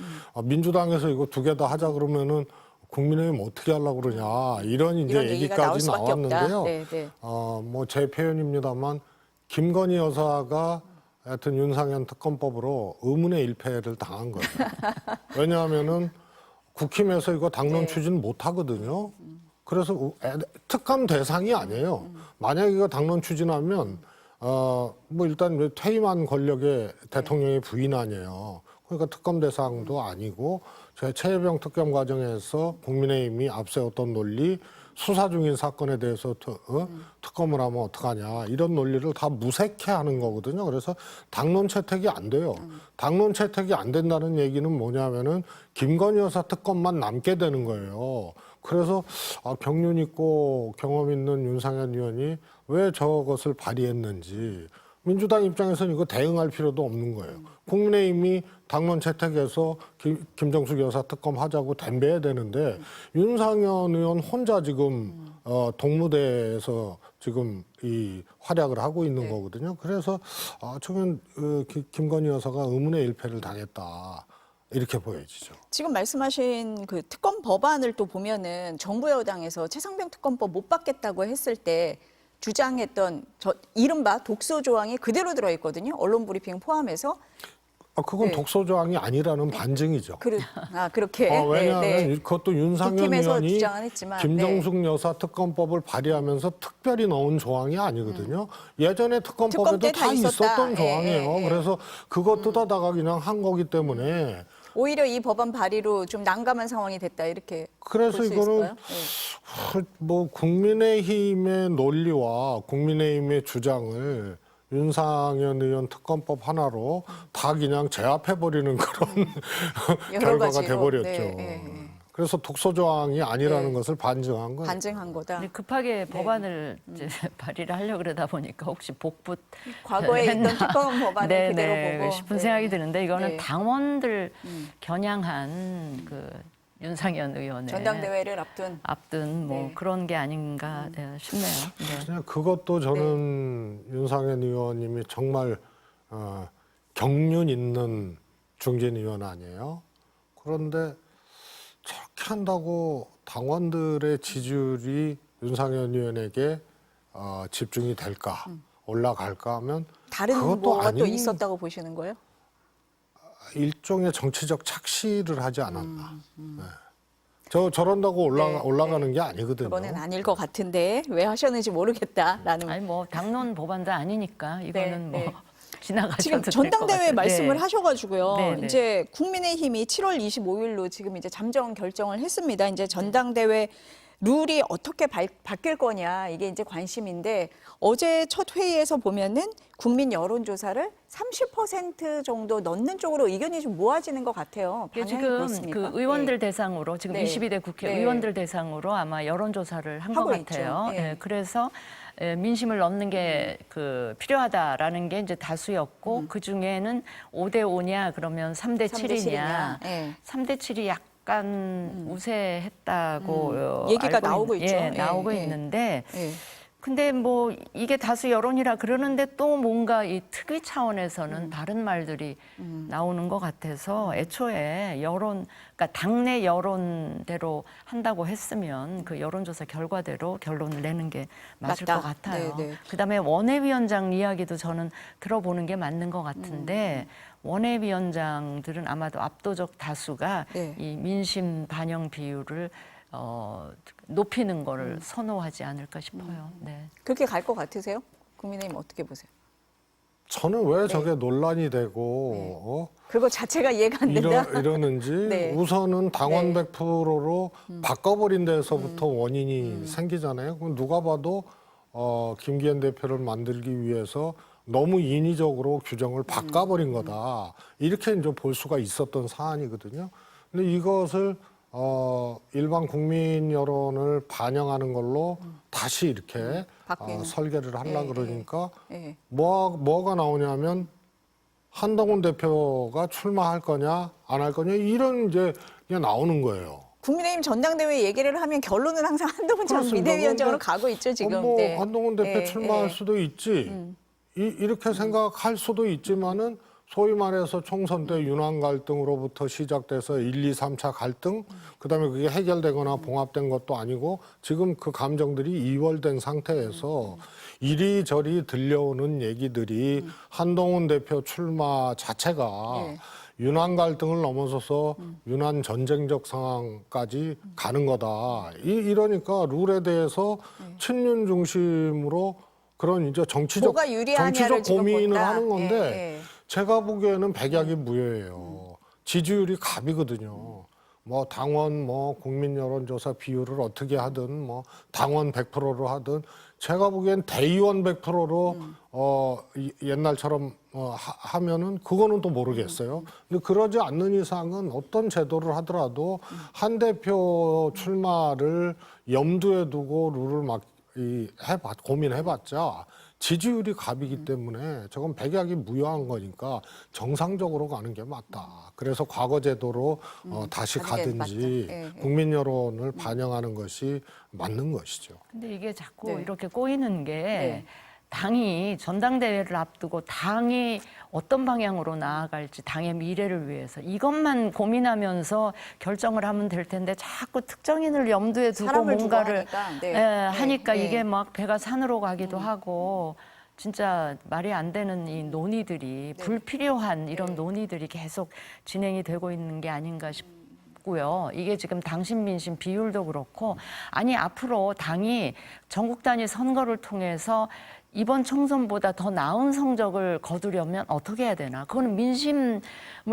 민주당에서 이거 두 개 다 하자 그러면은 국민의힘 어떻게 하려고 그러냐 이런 이제 이런 얘기가 나올 얘기까지 수밖에 없다. 나왔는데요. 네, 네. 뭐 제 표현입니다만 김건희 여사가 하여튼 윤상현 특검법으로 의문의 일패를 당한 거예요. 왜냐하면은 국힘에서 이거 당론 네. 추진 못 하거든요. 그래서 특감 대상이 아니에요. 만약 이거 당론 추진하면 뭐 일단 퇴임한 권력의 대통령의 부인 아니에요. 그러니까 특검 대상도 아니고 최혜병 특검 과정에서 국민의힘이 앞세웠던 논리 수사 중인 사건에 대해서 특검을 하면 어떡하냐 이런 논리를 다 무색해 하는 거거든요. 그래서 당론 채택이 안 돼요. 당론 채택이 안 된다는 얘기는 뭐냐면은 김건희 여사 특검만 남게 되는 거예요. 그래서 경륜 있고 경험 있는 윤상현 의원이 왜 저것을 발의했는지 민주당 입장에서는 이거 대응할 필요도 없는 거예요. 국민의힘이 당론 채택해서 김정숙 여사 특검 하자고 덤벼야 되는데 윤상현 의원 혼자 지금 동무대에서 지금 이 활약을 하고 있는 거거든요. 그래서 저는 김건희 여사가 의문의 일패를 당했다. 이렇게 보여지죠. 지금 말씀하신 그 특검 법안을 또 보면은 정부 여당에서 최상병 특검법 못 받겠다고 했을 때 주장했던 이른바 독소 조항이 그대로 들어있거든요. 언론 브리핑 포함해서. 그건 네. 독소 조항이 아니라는 반증이죠. 그렇게. 왜냐하면 네, 네. 그것도 윤상현 국힘에서 의원이 주장은 했지만, 김정숙 여사 특검법을 발의하면서 특별히 넣은 조항이 아니거든요. 예전에 특검 특검법에도 때 다 다 있었다. 있었던 조항이에요. 예, 예. 그래서 그것 뜯어다가 그냥 한 거기 때문에 오히려 이 법안 발의로 좀 난감한 상황이 됐다 이렇게 그래서 볼 수 이거는 있을까요? 네. 뭐 국민의힘의 논리와 국민의힘의 주장을 윤상현 의원 특검법 하나로 다 그냥 제압해버리는 그런 여러 결과가 가지로. 돼버렸죠. 네, 네. 그래서 독소 조항이 아니라는 네. 것을 반증한 거예요. 반증한 거다. 근데 급하게 법안을 이제 발의를 하려고 그러다 보니까 혹시 복붙 과거에 있던 특검 법안을 네, 그대로 네, 보고 싶은 네. 생각이 드는데 이거는 네. 당원들 겨냥한 그 윤상현 의원의 전당대회를 앞둔 뭐 네. 그런 게 아닌가 싶네요. 네. 그냥 그것도 저는 윤상현 의원님이 정말 경륜 있는 중진 의원 아니에요. 그런데 저렇게 한다고 당원들의 지지율이 윤상현 의원에게 집중이 될까, 올라갈까 하면 다른 그것도 뭐가 또 아닌 있었다고 보시는 거예요? 일종의 정치적 착시를 하지 않았나. 네. 저런다고 올라가는 게 아니거든요. 그거는 아닐 것 같은데 왜 하셨는지 모르겠다라는. 아니 뭐 당론 법안도 아니니까 이거는 네, 뭐 네. 지나가셔도 지금 될것 전당대회 같아요. 말씀을 네. 하셔가지고요. 네, 네. 이제 국민의힘이 7월 25일로 지금 이제 잠정 결정을 했습니다. 이제 전당대회 룰이 어떻게 바뀔 거냐 이게 이제 관심인데 어제 첫 회의에서 보면은 국민 여론조사를 30% 정도 넣는 쪽으로 의견이 좀 모아지는 것 같아요. 이게 방향이 지금 그렇습니까? 그 의원들 네. 대상으로 지금 네. 22대 국회 네. 의원들 대상으로 아마 여론조사를 한 것 하고 같아요. 있죠. 네. 예, 그래서 민심을 넣는 게 그 필요하다라는 게 이제 다수였고 그 중에는 5대 5냐 그러면 3대 7이냐. 네. 3대 7이 약간 우세했다고 얘기가 알고 나오고 있죠. 예, 예, 나오고 예. 있는데 네. 근데 뭐 이게 다수 여론이라 그러는데 또 뭔가 이 특위 차원에서는 다른 말들이 나오는 것 같아서 애초에 여론, 그러니까 당내 여론대로 한다고 했으면 그 여론조사 결과대로 결론을 내는 게 맞을 맞다. 것 같아요. 네, 네. 그다음에 원외위원장 이야기도 저는 들어보는 게 맞는 것 같은데 원외위원장들은 아마도 압도적 다수가 네. 이 민심 반영 비율을 높이는 거를 선호하지 않을까 싶어요. 네. 그렇게 갈 것 같으세요? 국민의힘 어떻게 보세요? 저는 왜 저게 논란이 되고 그거 자체가 이해가 안 된다. 이러는지 네. 우선은 당원 네. 100%로 바꿔버린 데서부터 원인이 생기잖아요. 그럼 누가 봐도 김기현 대표를 만들기 위해서 너무 인위적으로 규정을 바꿔버린 거다. 이렇게 이제 볼 수가 있었던 사안이거든요. 근데 이것을 일반 국민 여론을 반영하는 걸로 다시 이렇게 바뀌는. 설계를 하려 예, 그러니까 예. 뭐가 나오냐면 한동훈 대표가 출마할 거냐 안 할 거냐 이런 이제 그냥 나오는 거예요. 국민의힘 전당대회 얘기를 하면 결론은 항상 한동훈 전 그렇습니다. 비대위원장으로 그런데 가고 있죠 지금. 뭐 네. 한동훈 대표 예, 출마할 예. 수도 있지. 이렇게 생각할 수도 있지만은 소위 말해서 총선 때 윤핵 갈등으로부터 시작돼서 1, 2, 3차 갈등, 그다음에 그게 해결되거나 봉합된 것도 아니고 지금 그 감정들이 이월된 상태에서 이리저리 들려오는 얘기들이 한동훈 대표 출마 자체가 네. 윤핵 갈등을 넘어서서 윤핵 전쟁적 상황까지 가는 거다. 이러니까 룰에 대해서 친윤 중심으로 그런 이제 뭐가 유리하냐를 지금 고민을 본다. 하는 건데 예, 예. 제가 보기에는 백약이 무효예요. 지지율이 갑이거든요. 뭐 당원 국민 여론조사 비율을 어떻게 하든 뭐 당원 100%로 하든 제가 보기엔 대의원 100%로 옛날처럼 하면은 그거는 또 모르겠어요. 근데 그러지 않는 이상은 어떤 제도를 하더라도 한 대표 출마를 염두에 두고 룰을 고민해봤자 지지율이 갑이기 때문에 저건 백약이 무효한 거니까 정상적으로 가는 게 맞다. 그래서 과거 제도로 다시 가는 게 가든지 맞다. 예, 예. 국민 여론을 반영하는 것이 맞는 것이죠. 근데 이게 자꾸 네. 이렇게 꼬이는 게 네. 당이 전당대회를 앞두고 당이 어떤 방향으로 나아갈지 당의 미래를 위해서 이것만 고민하면서 결정을 하면 될 텐데 자꾸 특정인을 염두에 두고 사람을 두고 뭔가를 하니까. 네. 하니까 네. 이게 막 배가 산으로 가기도 하고 진짜 말이 안 되는 이 논의들이 불필요한 이런 논의들이 계속 진행이 되고 있는 게 아닌가 싶고요. 이게 지금 당신 민심 비율도 그렇고 아니 앞으로 당이 전국 단위 선거를 통해서 이번 총선보다 더 나은 성적을 거두려면 어떻게 해야 되나? 그거는 민심을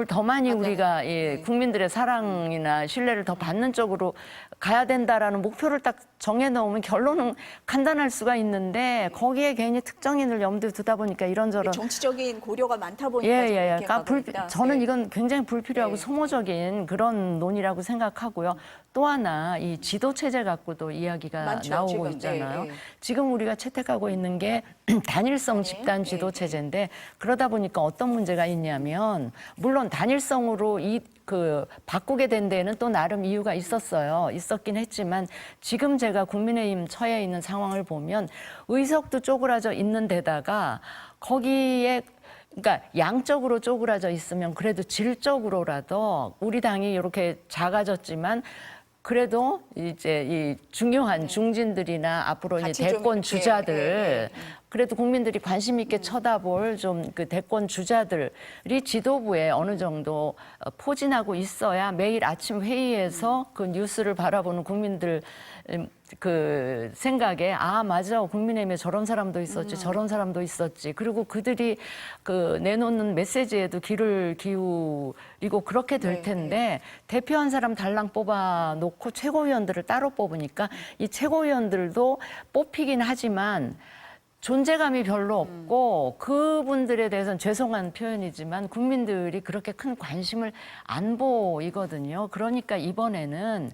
더 많이 우리가 국민들의 사랑이나 신뢰를 더 받는 쪽으로 가야 된다라는 목표를 딱 정해놓으면 결론은 간단할 수가 있는데 거기에 괜히 특정인을 염두에 두다 보니까 이런저런 정치적인 고려가 많다 보니까 지금 이렇게 가고 있다. 저는 네. 이건 굉장히 불필요하고 네. 소모적인 그런 논의라고 생각하고요. 또 하나 이 지도 체제 갖고도 이야기가 많죠, 나오고 지금. 있잖아요. 네, 네. 지금 우리가 채택하고 있는 게 단일성 집단 지도 체제인데 그러다 보니까 어떤 문제가 있냐면 물론 단일성으로 바꾸게 된 데에는 또 나름 이유가 있었긴 했지만 지금 제가 국민의힘 처해 있는 상황을 보면 의석도 쪼그라져 있는 데다가 거기에 그러니까 양적으로 쪼그라져 있으면 그래도 질적으로라도 우리 당이 이렇게 작아졌지만 그래도 이제 이 중요한 중진들이나 앞으로 이제 같이 좀 대권 이렇게, 주자들 그래도 국민들이 관심 있게 쳐다볼 좀 그 대권 주자들이 지도부에 어느 정도 포진하고 있어야 매일 아침 회의에서 그 뉴스를 바라보는 국민들 그 생각에 아 맞아 국민의힘에 저런 사람도 있었지 저런 사람도 있었지 그리고 그들이 그 내놓는 메시지에도 귀를 기울이고 그렇게 될 텐데 대표 한 사람 달랑 뽑아 놓고 최고위원들을 따로 뽑으니까 이 최고위원들도 뽑히긴 하지만 존재감이 별로 없고 그분들에 대해서는 죄송한 표현이지만 국민들이 그렇게 큰 관심을 안 보이거든요. 그러니까 이번에는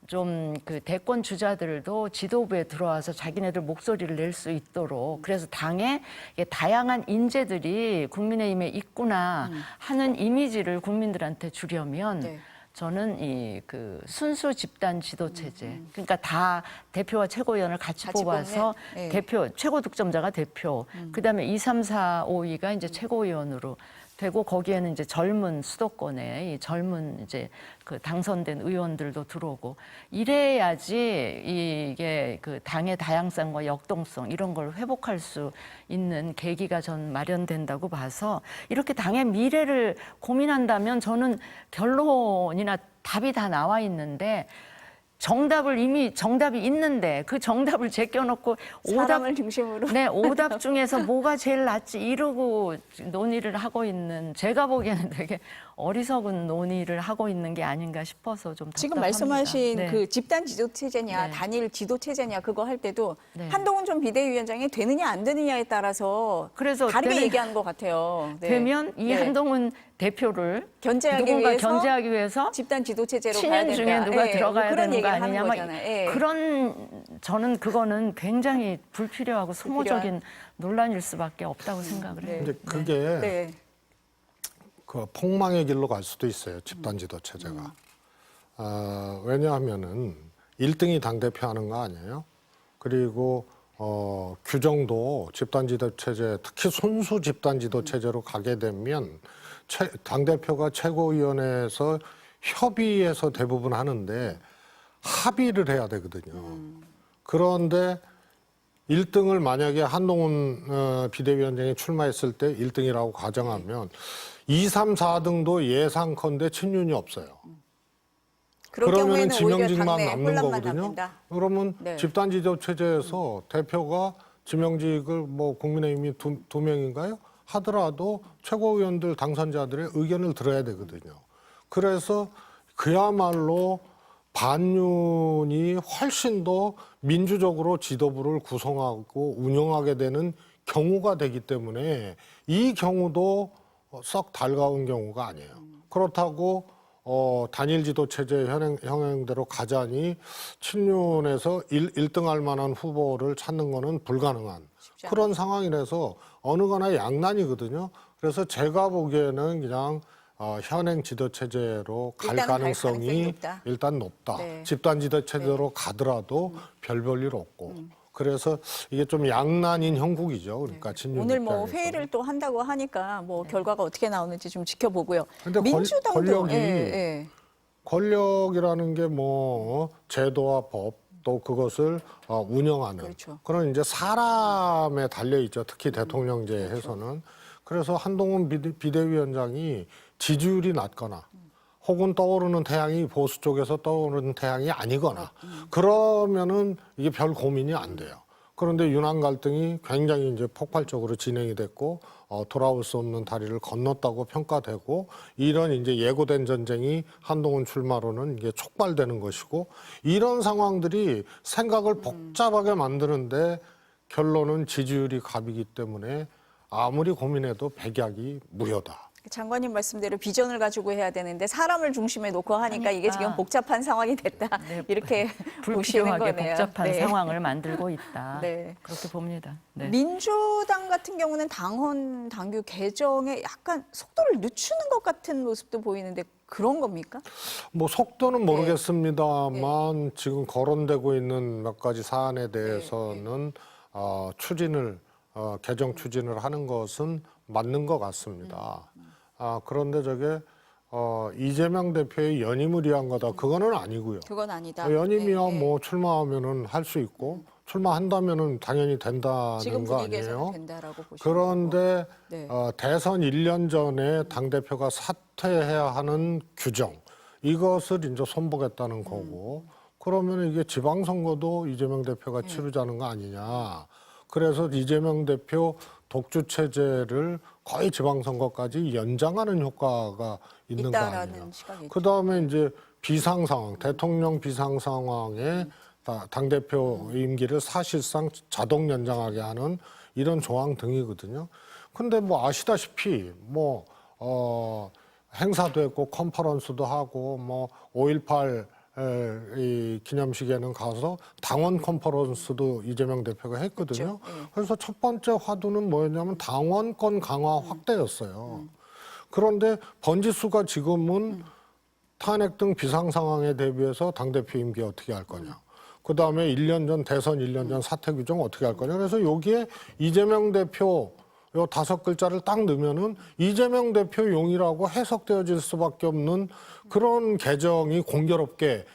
좀 그 대권 주자들도 지도부에 들어와서 자기네들 목소리를 낼 수 있도록 그래서 당에 다양한 인재들이 국민의힘에 있구나 하는 이미지를 국민들한테 주려면 네. 저는 이 그 순수 집단 지도 체제 그러니까 다 대표와 최고위원을 같이 뽑아서 뽑는, 네. 대표 최고 득점자가 대표 그다음에 2, 3, 4, 5위가 이제 최고위원으로 되고 거기에는 이제 젊은 수도권에 이 젊은 이제 그 당선된 의원들도 들어오고 이래야지 이게 그 당의 다양성과 역동성 이런 걸 회복할 수 있는 계기가 전 마련된다고 봐서 이렇게 당의 미래를 고민한다면 저는 결론이나 답이 다 나와 있는데 정답이 있는데 그 정답을 제껴놓고 사람을 중심으로 오답 중에서 뭐가 제일 낫지 이러고 논의를 하고 있는 제가 보기에는 되게 어리석은 논의를 하고 있는 게 아닌가 싶어서 좀 답답합니다. 지금 말씀하신 네. 그 집단 지도 체제냐 네. 단일 지도 체제냐 그거 할 때도 네. 한동훈 전 비대위원장이 되느냐 안 되느냐에 따라서 그래서 다르게 얘기하는 것 같아요. 네. 되면 이 네. 한동훈 대표를 견제하기 누군가 위해서 견제하기 위해서 집단 지도 체제로 가야 친윤 된다. 중에 누가 예, 들어가야 그런 되는 거 얘기를 하는 아니냐 막 거잖아요. 예. 그런 저는 그거는 굉장히 불필요하고 소모적인 논란일 수밖에 없다고 생각을 해요. 근데 그게 네. 그 폭망의 길로 갈 수도 있어요. 집단 지도 체제가. 왜냐하면은 1등이 당대표 하는 거 아니에요? 그리고 규정도 집단 지도 체제, 특히 순수 집단 지도 체제로 가게 되면 당대표가 최고위원회에서 협의해서 대부분 하는데 합의를 해야 되거든요. 그런데 1등을 만약에 한동훈 비대위원장이 출마했을 때 1등이라고 가정하면 2, 3, 4등도 예상컨대 친윤이 없어요. 그럴 그러면 경우에는 오히려 지명직만 당내 남는 혼란만 거거든요. 남는다. 그러면 네. 집단 지도 체제에서 대표가 지명직을 뭐 국민의힘이 두 명인가요? 하더라도 최고위원들 당선자들의 의견을 들어야 되거든요. 그래서 그야말로 반윤이 훨씬 더 민주적으로 지도부를 구성하고 운영하게 되는 경우가 되기 때문에 이 경우도 썩 달가운 경우가 아니에요. 그렇다고 단일 지도 체제 현행대로 가자니 친윤에서 1등할 만한 후보를 찾는 거는 불가능한 그런 상황이라서 어느 거나 양난이거든요. 그래서 제가 보기에는 그냥 현행 지도 체제로 갈 일단은 갈 가능성이 가능성이 높다. 일단 높다. 네. 집단 지도 체제로 가더라도 별 볼 일 없고. 그래서 이게 좀 양난인 형국이죠. 그러니까 친윤 오늘 뭐 입장에서는. 회의를 또 한다고 하니까 뭐 결과가 어떻게 나오는지 좀 지켜보고요. 근데 민주당도 권력이 예. 권력이라는 게 뭐 제도와 법 또 그것을 운영하는 그렇죠. 그런 이제 사람에 달려 있죠. 특히 대통령제에서는. 그래서 한동훈 비대위원장이 지지율이 낮거나 혹은 떠오르는 태양이 보수 쪽에서 떠오르는 태양이 아니거나 그러면은 이게 별 고민이 안 돼요. 그런데 윤한 갈등이 굉장히 이제 폭발적으로 진행이 됐고 돌아올 수 없는 다리를 건넜다고 평가되고 이런 이제 예고된 전쟁이 한동훈 출마로는 이게 촉발되는 것이고 이런 상황들이 생각을 복잡하게 만드는데 결론은 지지율이 갑이기 때문에 아무리 고민해도 백약이 무효다. 장관님 말씀대로 비전을 가지고 해야 되는데 사람을 중심에 놓고 하니까 이게 지금 복잡한 상황이 됐다. 네, 이렇게 보시는 불필요하게 거네요. 복잡한 네. 상황을 만들고 있다. 네. 그렇게 봅니다. 네. 민주당 같은 경우는 당원 당규 개정에 약간 속도를 늦추는 것 같은 모습도 보이는데 그런 겁니까? 뭐 속도는 모르겠습니다만 지금 거론되고 있는 몇 가지 사안에 대해서는 개정 추진을 하는 것은 맞는 것 같습니다. 그런데 저게 이재명 대표의 연임을 위한 거다. 그거는 아니고요. 그건 아니다. 연임이야 네, 네. 뭐 출마하면은 할 수 있고 출마한다면은 당연히 된다는 지금 거 분위기에서는 아니에요. 된다라고 보시는 그런데 거고. 네. 대선 1년 전에 당대표가 사퇴해야 하는 규정 이것을 이제 손보겠다는 거고 그러면 이게 지방선거도 이재명 대표가 치르자는 거 아니냐. 그래서 이재명 대표 독주 체제를 거의 지방선거까지 연장하는 효과가 있는 거 있다라는 아니에요. 시각이죠. 그다음에 이제 비상 상황, 대통령 비상 상황에 당대표 임기를 사실상 자동 연장하게 하는 이런 조항 등이거든요. 근데 뭐 아시다시피 행사도 했고 컨퍼런스도 하고 5.18 이 기념식에는 가서 당원 컨퍼런스도 이재명 대표가 했거든요. 그렇죠. 예. 그래서 첫 번째 화두는 뭐였냐면 당원권 강화 확대였어요. 그런데 번지수가 지금은 탄핵 등 비상 상황에 대비해서 당대표 임기 어떻게 할 거냐. 그다음에 1년 전 대선 1년 전 사퇴 규정 어떻게 할 거냐. 그래서 여기에 이재명 대표 요 5글자를 딱 넣으면은 이재명 대표 용이라고 해석되어질 수밖에 없는 그런 개정이 공교롭게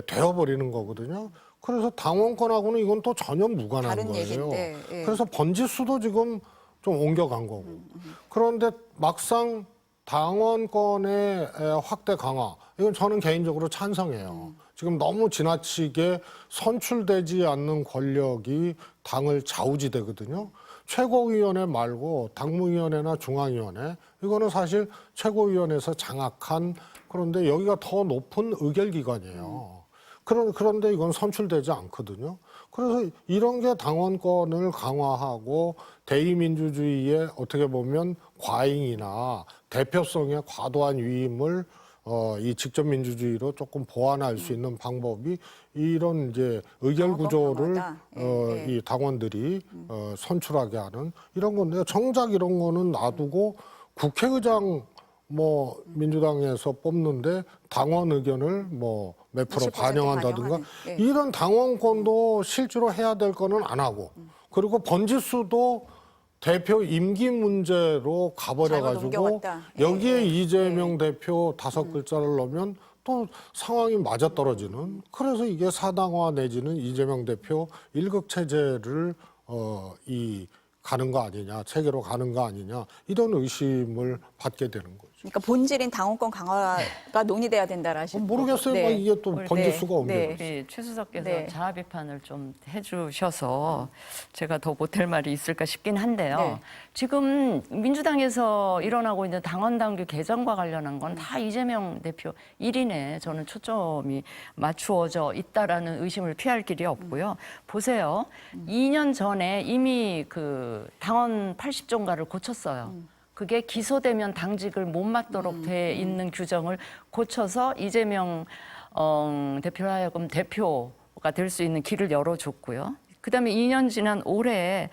되어버리는 거거든요. 그래서 당원권하고는 이건 또 전혀 무관한 다른 거예요. 얘기인데, 예. 그래서 번지수도 지금 좀 옮겨간 거고. 그런데 막상 당원권의 확대 강화, 이건 저는 개인적으로 찬성해요. 지금 너무 지나치게 선출되지 않는 권력이 당을 좌우지되거든요. 최고위원회 말고 당무위원회나 중앙위원회, 이거는 사실 최고위원회에서 장악한, 그런데 여기가 더 높은 의결기관이에요. 그런데 이건 선출되지 않거든요. 그래서 이런 게 당원권을 강화하고 대의민주주의의 어떻게 보면 과잉이나 대표성의 과도한 위임을 이 직접민주주의로 조금 보완할 수 있는 방법이 이런 이제 의결 구조를 강화다. 예, 예. 이 당원들이 선출하게 하는 이런 건데 정작 이런 거는 놔두고 국회의장 민주당에서 뽑는데 당원 의견을 몇 프로 20% 반영한다든가 반영하는, 예. 이런 당원권도 실제로 해야 될 거는 안 하고 그리고 번지수도 대표 임기 문제로 가버려 잘못 가지고 옮겨갔다. 예, 여기에 예, 이재명 대표 5글자를 넣으면 또 상황이 맞아떨어지는, 그래서 이게 사당화 내지는 이재명 대표 1급 체제를 가는 거 아니냐, 체계로 가는 거 아니냐, 이런 의심을 받게 되는 거죠. 그러니까 본질인 당원권 강화가 논의돼야 된다라시는 모르겠어요. 네. 이게 또 번지수가 옮겨요. 네. 우리 최 수석께서 네. 자아 비판을 좀 해주셔서 제가 더 못할 말이 있을까 싶긴 한데요. 네. 지금 민주당에서 일어나고 있는 당원 당규 개정과 관련한 건 다 이재명 대표 일인에 저는 초점이 맞추어져 있다라는 의심을 피할 길이 없고요. 보세요. 2년 전에 이미 그 당원 80조인가를 고쳤어요. 그게 기소되면 당직을 못 맡도록 돼 있는 규정을 고쳐서 이재명 대표로 하여금 대표가 될 수 있는 길을 열어줬고요. 그다음에 2년 지난 올해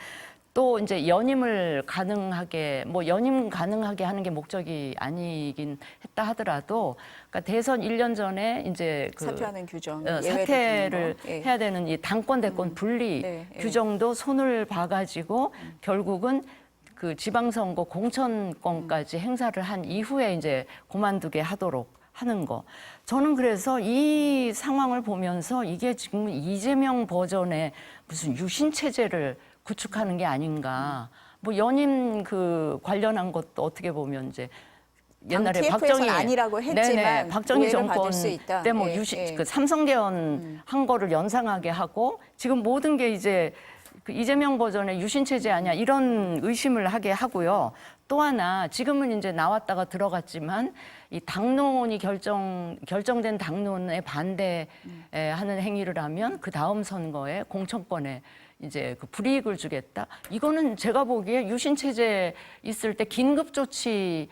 또 이제 연임을 가능하게 연임 가능하게 하는 게 목적이 아니긴 했다 하더라도 그러니까 대선 1년 전에 이제 사퇴하는 규정, 사퇴를 예. 해야 되는 이 당권 대권 분리 네, 예. 규정도 손을 봐가지고 결국은 그 지방선거 공천권까지 행사를 한 이후에 이제 그만두게 하도록 하는 거. 저는 그래서 이 상황을 보면서 이게 지금 이재명 버전의 무슨 유신 체제를 구축하는 게 아닌가. 연임 그 관련한 것도 어떻게 보면 이제 옛날에 TF에서는 아니라고 했지만 박정희 오해를 받을 정권 수 있다. 때 예, 예. 그 삼성개헌 한 거를 연상하게 하고 지금 모든 게 이제 그 이재명 버전의 유신 체제 아니야 이런 의심을 하게 하고요. 또 하나 지금은 이제 나왔다가 들어갔지만 이 당론이 결정된 당론에 반대하는 행위를 하면 그 다음 선거에 공천권에 이제 그 불이익을 주겠다. 이거는 제가 보기에 유신 체제 있을 때 긴급 조치를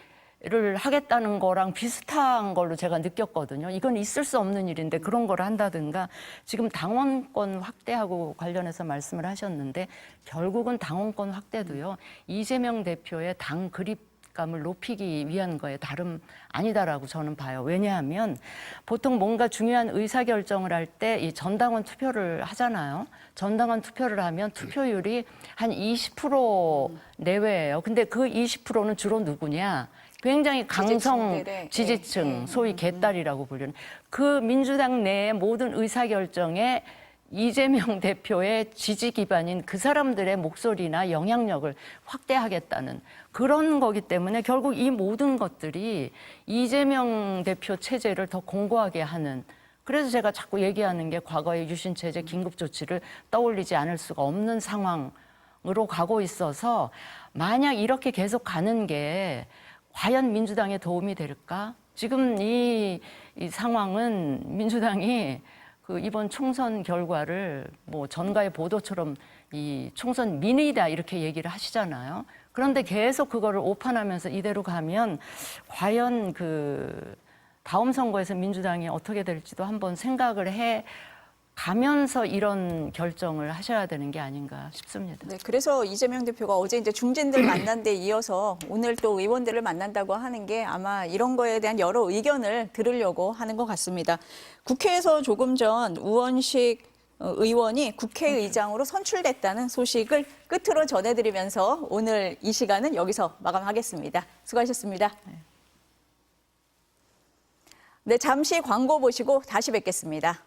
하겠다는 거랑 비슷한 걸로 제가 느꼈거든요. 이건 있을 수 없는 일인데 그런 걸 한다든가 지금 당원권 확대하고 관련해서 말씀을 하셨는데 결국은 당원권 확대도요. 이재명 대표의 당 그립감을 높이기 위한 거에 다름 아니다라고 저는 봐요. 왜냐하면 보통 뭔가 중요한 의사결정을 할 때 이 전당원 투표를 하잖아요. 전당원 투표를 하면 투표율이 한 20% 내외예요. 근데 그 20%는 주로 누구냐? 굉장히 강성 지지층들의, 지지층, 소위 개딸이라고 불리는 그 민주당 내의 모든 의사결정에 이재명 대표의 지지 기반인 그 사람들의 목소리나 영향력을 확대하겠다는 그런 거기 때문에 결국 이 모든 것들이 이재명 대표 체제를 더 공고하게 하는 그래서 제가 자꾸 얘기하는 게 과거의 유신 체제 긴급 조치를 떠올리지 않을 수가 없는 상황으로 가고 있어서 만약 이렇게 계속 가는 게 과연 민주당에 도움이 될까? 지금 이 상황은 민주당이 그 이번 총선 결과를 뭐 전가의 보도처럼 이 총선 민의다 이렇게 얘기를 하시잖아요. 그런데 계속 그거를 오판하면서 이대로 가면 과연 그 다음 선거에서 민주당이 어떻게 될지도 한번 생각을 해 가면서 이런 결정을 하셔야 되는 게 아닌가 싶습니다. 네, 그래서 이재명 대표가 어제 이제 중진들 만난 데 이어서 오늘 또 의원들을 만난다고 하는 게 아마 이런 거에 대한 여러 의견을 들으려고 하는 것 같습니다. 국회에서 조금 전 우원식 의원이 국회의장으로 선출됐다는 소식을 끝으로 전해드리면서 오늘 이 시간은 여기서 마감하겠습니다. 수고하셨습니다. 네, 잠시 광고 보시고 다시 뵙겠습니다.